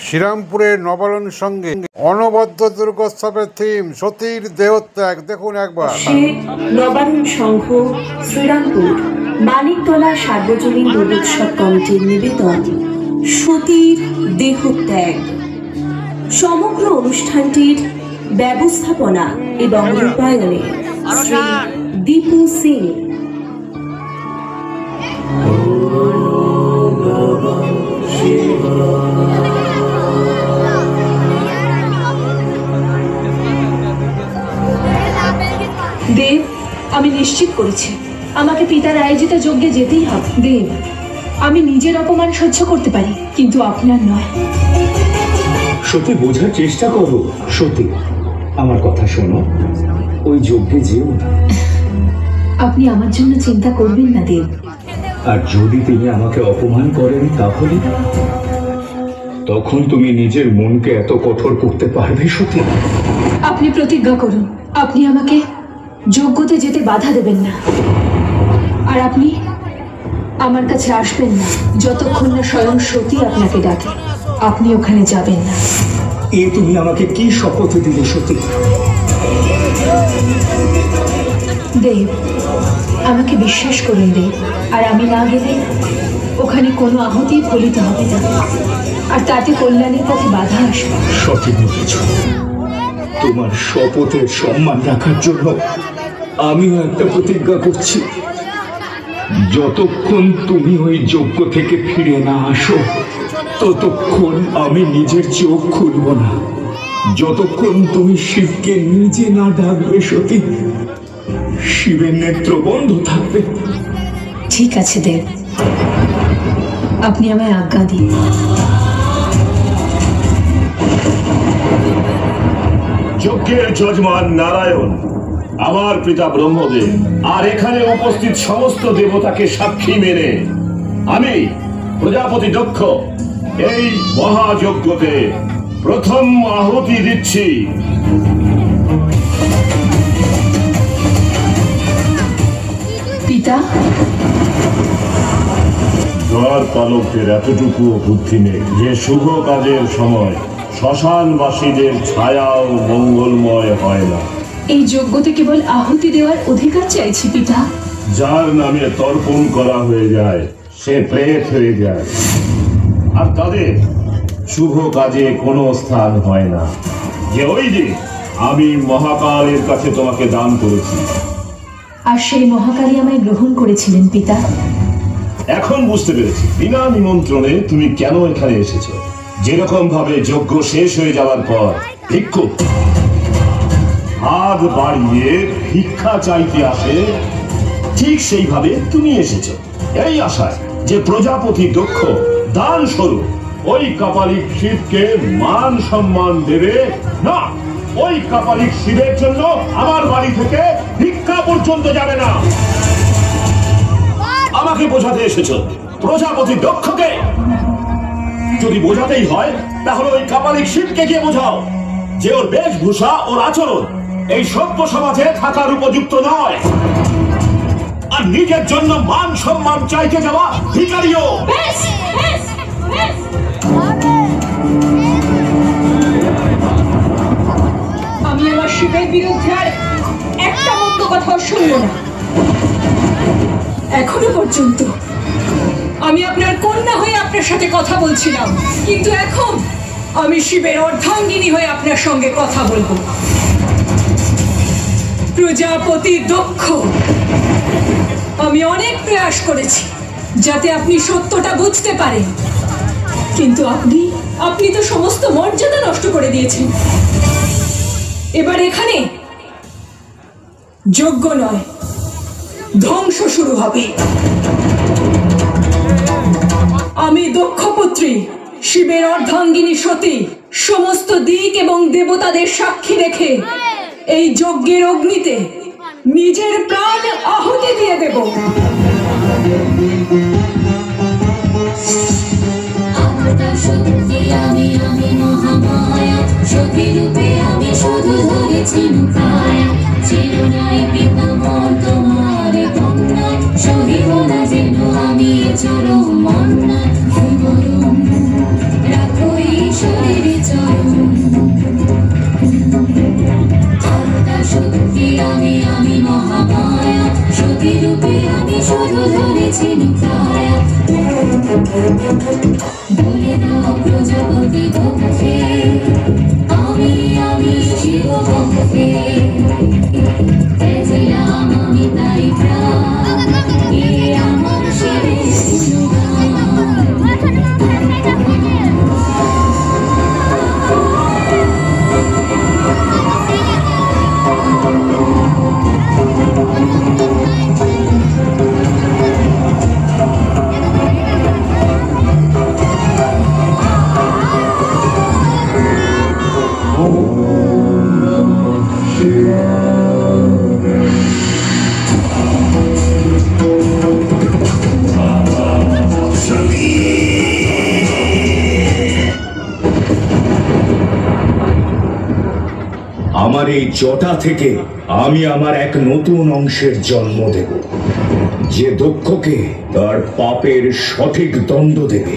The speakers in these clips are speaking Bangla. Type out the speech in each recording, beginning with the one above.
শ্রীরামপুরের নবালন সঙ্গে অনবদ্য দুর্গোৎসবের থিম সতীর দেহত্যাগ। দেখুন একবার। নবালন সংঘ শ্রীরামপুর মানিকতলা সার্বজনীন দুর্গোৎসব কমিটির নিবেদন সতীর দেহত্যাগ। সমগ্র অনুষ্ঠানটির ব্যবস্থাপনা এবং রূপায়ণে শ্রী দীপু সিং। দেব, আমি নিশ্চিত করেছি আমাকে পিতার আয়োজিত যজ্ঞে যেতেই হবে। দেব, আমি নিজের অপমান সহ্য করতে পারি, কিন্তু আপনার নয়। সত্যি বোঝার চেষ্টা করো। সত্যি আমার কথা শোনো, ওই যজ্ঞে যেও না। আপনি আমার জন্য চিন্তা করবেন না দেব। আর যদি তিনি আমাকে অপমান করেন তাহলে তখন তুমি নিজের মনকে এত কঠোর করতে পারবে? সত্যি আপনি প্রতিজ্ঞা করুন আপনি আমাকে যজ্ঞতে যেতে বাধা দেবেন না, আর আপনি আমার কাছে আসবেন না যতক্ষণ না স্বয়ং সতী আপনাকে ডাকে। আপনি ওখানে যাবেন না। এ তুমি আমাকে কি শপথ দিলে সতী? দেব, আমাকে বিশ্বাস করুন দেব, আর আমি না গেলে ওখানে কোনো আহতি ফলিত হবে না, আর তাতে কল্যাণের পথে বাধা আসবে। সঠিক বলেছ। তোমার শপথের সম্মান রাখার জন্য আমিও একটা প্রতিজ্ঞা করছি। যতক্ষণ তুমি ওই যজ্ঞ থেকে ফিরে না আসো ততক্ষণ আমি নিজের চোখ খুলব না। যতক্ষণ তুমি শিবকে নিজে না ডাকবে সতী, শিবের নেত্র বন্ধ থাকবে। ঠিক আছে দেব, আপনি আমায় আজ্ঞা দিন। যজ্ঞের যজমান নারায়ণ আমার পিতা ব্রহ্মদেব, আর এখানে উপস্থিত সমস্ত দেবতাকে সাক্ষী মেনে আমি প্রজাপতি দক্ষ এই মহাযজ্ঞতে প্রথম আহুতি দিচ্ছি। পিতা, দ্বার পালকদের এতটুকু বুদ্ধি নেই যে শুভ কাজের সময় শ্মশানবাসীদের ছায়াও মঙ্গলময় হয় না। এই যজ্ঞতে কেবল আহুতি দেওয়ার অধিকার চাইছি পিতা। যার নামে তর্পণ করা হয়ে যায় সে প্রেত হয়ে যায়, আর তাদের শুভ কাজে কোনো স্থান হয় না। যে ওই দিন আমি মহাকালের কাছে তোমাকে দান করেছি, আর সেই মহাকালী আমায় গ্রহণ করেছিলেন পিতা। এখন বুঝতে পেরেছি বিনা নিমন্ত্রণে তুমি কেন এখানে এসেছো। যেরকম ভাবে যজ্ঞ শেষ হয়ে যাওয়ার পর ভিক্ষুক হাত বাড়িয়ে ভিক্ষা চাইতে আসে, ঠিক সেইভাবে তুমি এসেছো এই আশায় যে প্রজাপতি দক্ষ দান স্বরূপ ওই কাপালিক শিবকে মান সম্মান দেবে না। ওই কাপালিক শিবের জন্য আমার বাড়ি থেকে ভিক্ষা পর্যন্ত যাবে না। আমাকে বোঝাতে এসেছো প্রজাপতি দক্ষকে? যদি বোঝাতেই হয় তাহলে ওই কাপালিক শিবকে গিয়ে বোঝাও যে ওর বেশভূষা ওর আচরণ এই সভ্য সমাজে থাকার উপযুক্ত নয়, আর নিজের জন্য মান সম্মান চাইতে যাওয়া ভিখারিও। আমি আমার শিবের বিরুদ্ধে আর একটা মন্দ কথা শুনব না। এখনো পর্যন্ত আমি আপনার কন্যা হয়ে আপনার সাথে কথা বলছিলাম, কিন্তু এখন আমি শিবের অর্ধাঙ্গিনী হয়ে আপনার সঙ্গে কথা বলবো। প্রজাপতি দক্ষ, আমি অনেক প্রয়াস করেছি যাতে আপনি সত্যটা বুঝতে পারেন, কিন্তু আপনি তো সমস্ত মর্যাদা নষ্ট করে দিয়েছেন। এবার এখানে যজ্ঞ নয়, ধ্বংস শুরু হবে। আমি দক্ষপুত্রী শিবের অর্ধাঙ্গিনী সতী সমস্ত দিক এবং দেবতাদের সাক্ষী রেখে এই যজ্ঞের অগ্নিতে নিজের প্রাণ আহুতি দিয়ে দেব। আমি মহামায়া সতী রূপে আমি শুধু ধরেছি মুখায়া, চিরনাই পিতামহ তোমার কন্যা, সহিব না যেন আমি চরম মন্না। রাখো ঈশ্বর শুধু ধরেছি নৌকায় বলে দাও প্রজাপতি পক্ষে আমি শিবপক্ষে পেয়েছিলাম আমি তাই প্রাণ এ আমার শিবের আমার এই জটা থেকে আমি আমার এক নতুন অংশের জন্ম দেব, যে দক্ষকে তার পাপের সঠিক দণ্ড দেবে।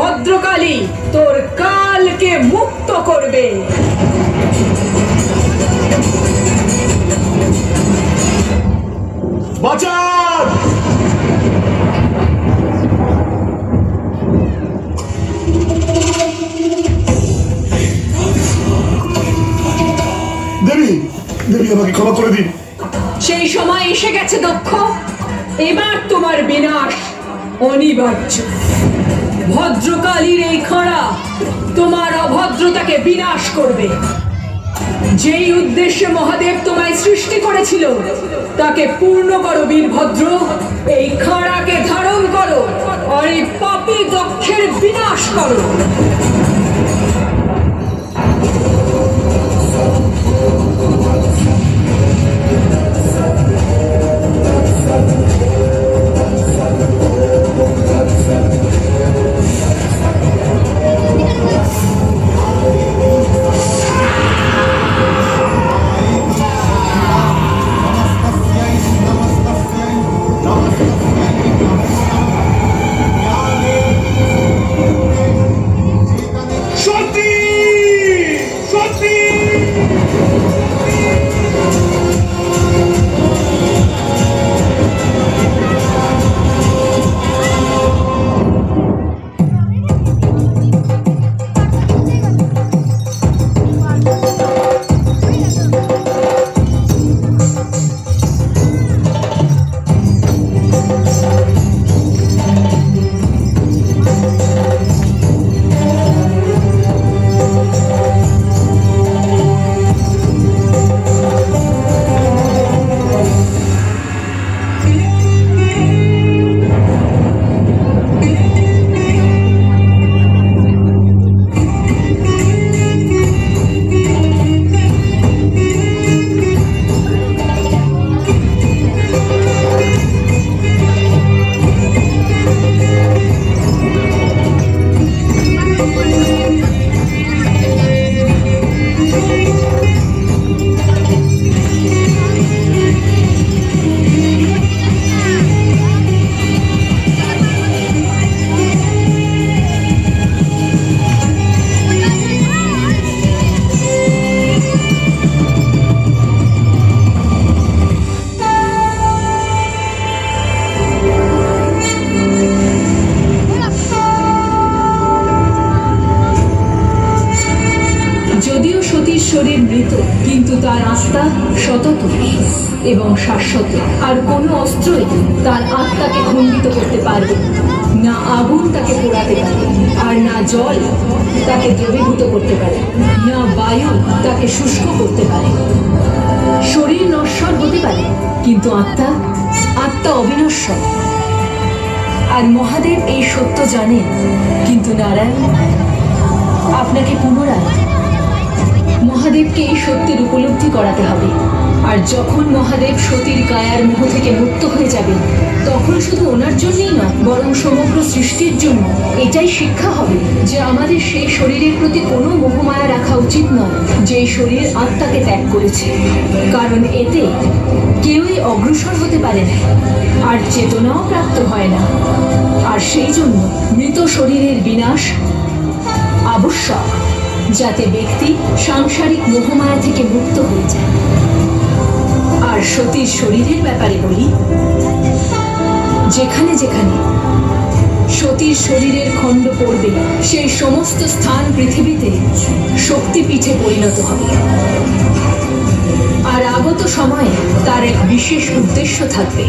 ভদ্রকালী তোর কালকে মুক্ত করবে। বাঁচান! দেবী, দেবী আমাকে ক্ষমা করে দিন। সেই সময় এসে গেছে দক্ষ, এবার তোমার বিনাশ অনিবার্য। ভদ্রকালীর এই খরা তোমার অভদ্রতাকে বিনাশ করবে। যেই উদ্দেশ্যে মহাদেব তোমায় সৃষ্টি করেছিল তাকে পূর্ণ করো বীরভদ্র। এই খরাকে ধারণ করো আর এই পাপী দক্ষের বিনাশ করো। কিন্তু তার আত্মা সতত এবং শাশ্বত। আর কোনো অস্ত্রই তার আত্মাকে খণ্ডিত করতে পারবে না। আগুন তাকে পোড়াতে পারে, আর না জল তাকে দ্রবীভূত করতে পারে, না বায়ু তাকে শুষ্ক করতে পারে। শরীর নশ্বর হতে পারে, কিন্তু আত্মা অবিনশ্বর। আর মহাদেব এই সত্য জানেন, কিন্তু নারায়ণ আপনাকে পুনরায় মহাদেবকে এই সত্যের উপলব্ধি করাতে হবে। আর যখন মহাদেব সতীর কায়ার মোহ থেকে মুক্ত হয়ে যাবেন, তখন শুধু ওনার জন্যই নয়, বরং সমগ্র সৃষ্টির জন্য এটাই শিক্ষা হবে যে আমাদের সেই শরীরের প্রতি কোনো মোহমায়া রাখা উচিত নয়, যে শরীর আত্মাকে ত্যাগ করেছে। কারণ এতে কেউই অগ্রসর হতে পারে না, আর চেতনাও প্রাপ্ত হয় না। আর সেই জন্য মৃত শরীরের বিনাশ আবশ্যক, যাতে ব্যক্তি সাংসারিক মোহমায়া থেকে মুক্ত হয়ে যায়। আর সতীর শরীরের ব্যাপারে বলি, যেখানে যেখানে সতীর শরীরের খণ্ড পড়বে, সেই সমস্ত স্থান পৃথিবীতে শক্তিপীঠে পরিণত হবে। আর আগত সময়ে তার এক বিশেষ উদ্দেশ্য থাকবে।